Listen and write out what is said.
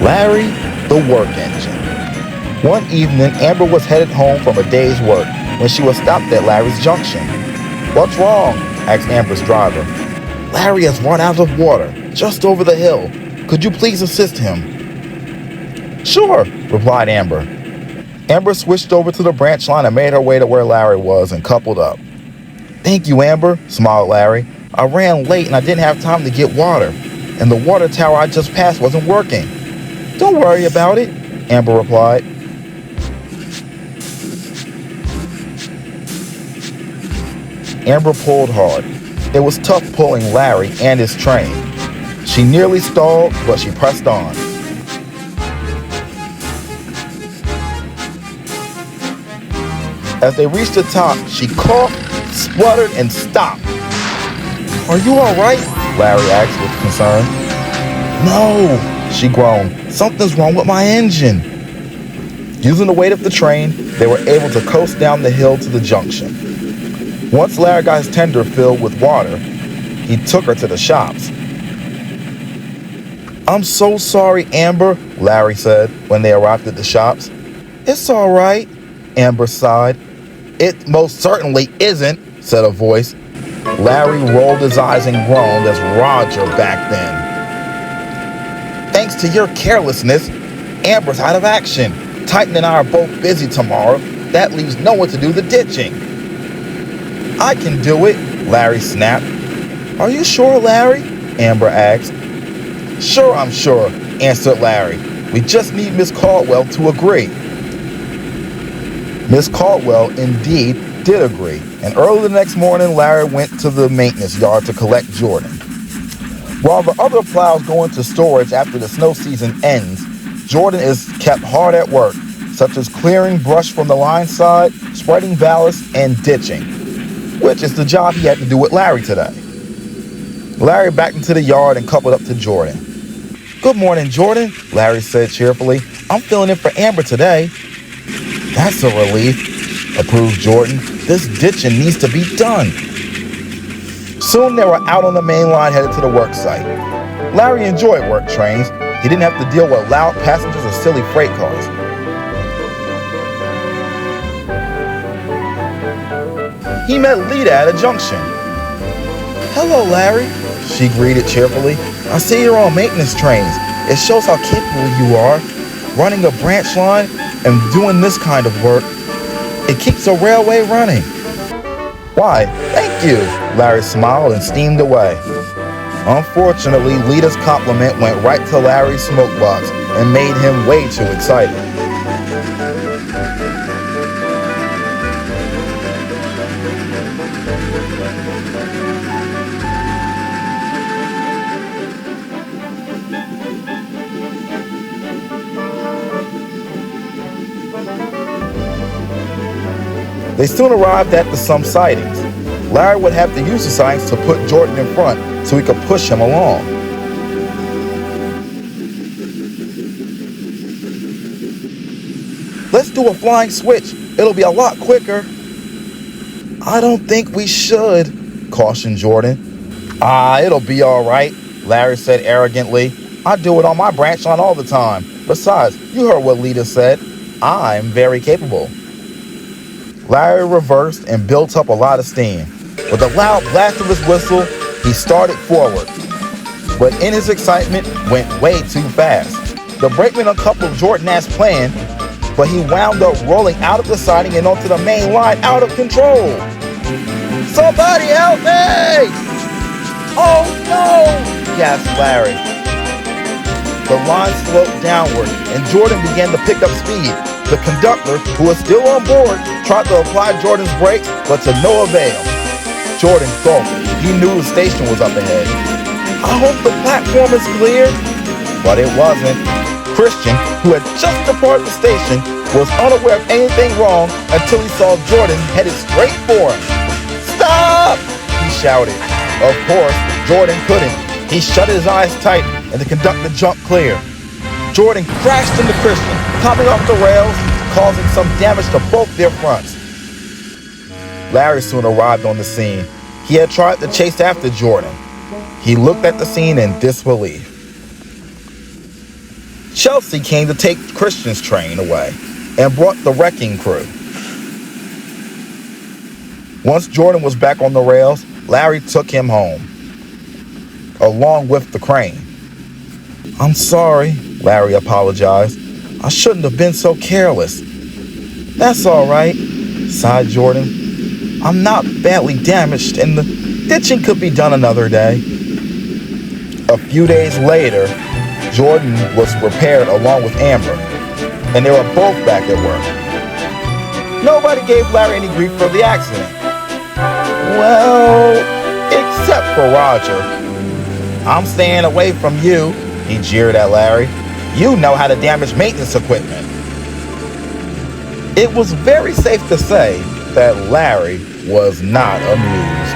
Larry, the work engine. One evening, Amber was headed home from a day's work when she was stopped at Larry's junction. "What's wrong?" asked Amber's driver. "Larry has run out of water just over the hill. Could you please assist him?" "Sure," replied Amber. Amber switched over to the branch line and made her way to where Larry was and coupled up. "Thank you, Amber," smiled Larry. "I ran late and I didn't have time to get water, and the water tower I just passed wasn't working." "Don't worry about it," Amber replied. Amber pulled hard. It was tough pulling Larry and his train. She nearly stalled, but she pressed on. As they reached the top, she coughed, spluttered, and stopped. "Are you all right?" Larry asked with concern. "No," she groaned. "Something's wrong with my engine." Using the weight of the train, they were able to coast down the hill to the junction. Once Larry got his tender filled with water, he took her to the shops. "I'm so sorry, Amber," Larry said when they arrived at the shops. "It's all right," Amber sighed. "It most certainly isn't," said a voice. Larry rolled his eyes and groaned as Roger backed in. "Thanks to your carelessness, Amber's out of action. Titan and I are both busy tomorrow. That leaves no one to do the ditching." "I can do it," Larry snapped. "Are you sure, Larry?" Amber asked. "Sure, I'm sure," answered Larry. "We just need Miss Caldwell to agree." Miss Caldwell indeed did agree, and early the next morning, Larry went to the maintenance yard to collect Jordan. While the other plows go into storage after the snow season ends, Jordan is kept hard at work, such as clearing brush from the line side, spreading ballast, and ditching, which is the job he had to do with Larry today. Larry backed into the yard and coupled up to Jordan. "Good morning, Jordan," Larry said cheerfully. "I'm filling in for Amber today." "That's a relief," approved Jordan. "This ditching needs to be done." Soon they were out on the main line headed to the work site. Larry enjoyed work trains. He didn't have to deal with loud passengers or silly freight cars. He met Lita at a junction. "Hello, Larry," she greeted cheerfully. "I see you're on maintenance trains. It shows how capable you are. Running a branch line and doing this kind of work. It keeps a railway running." "Why, thank you," Larry smiled and steamed away. Unfortunately, Lita's compliment went right to Larry's smoke box and made him way too excited. They soon arrived at some sidings. Larry would have to use the signs to put Jordan in front so he could push him along. "Let's do a flying switch. It'll be a lot quicker." "I don't think we should," cautioned Jordan. It'll be all right," Larry said arrogantly. "I do it on my branch line all the time. Besides, you heard what Lita said. I'm very capable." Larry reversed and built up a lot of steam. With a loud blast of his whistle, he started forward, but in his excitement, went way too fast. The brakeman uncoupled Jordan as planned, but he wound up rolling out of the siding and onto the main line out of control. "Somebody help me!" "Oh no!" gasped Larry. The line sloped downward, and Jordan began to pick up speed. The conductor, who was still on board, tried to apply Jordan's brakes, but to no avail. Jordan gulped. He knew the station was up ahead. "I hope the platform is clear." But it wasn't. Christian, who had just departed the station, was unaware of anything wrong until he saw Jordan headed straight for him. "Stop!" he shouted. Of course, Jordan couldn't. He shut his eyes tight, and the conductor jumped clear. Jordan crashed into Christian, coming off the rails, causing some damage to both their fronts. Larry soon arrived on the scene. He had tried to chase after Jordan. He looked at the scene in disbelief. Chelsea came to take Christian's train away and brought the wrecking crew. Once Jordan was back on the rails, Larry took him home, along with the crane. "I'm sorry," Larry apologized. "I shouldn't have been so careless." "That's all right," sighed Jordan. "I'm not badly damaged, and the ditching could be done another day." A few days later, Jordan was repaired along with Amber, and they were both back at work. Nobody gave Larry any grief for the accident. Well, except for Roger. "I'm staying away from you," he jeered at Larry. "You know how to damage maintenance equipment." It was very safe to say that Larry was not amused.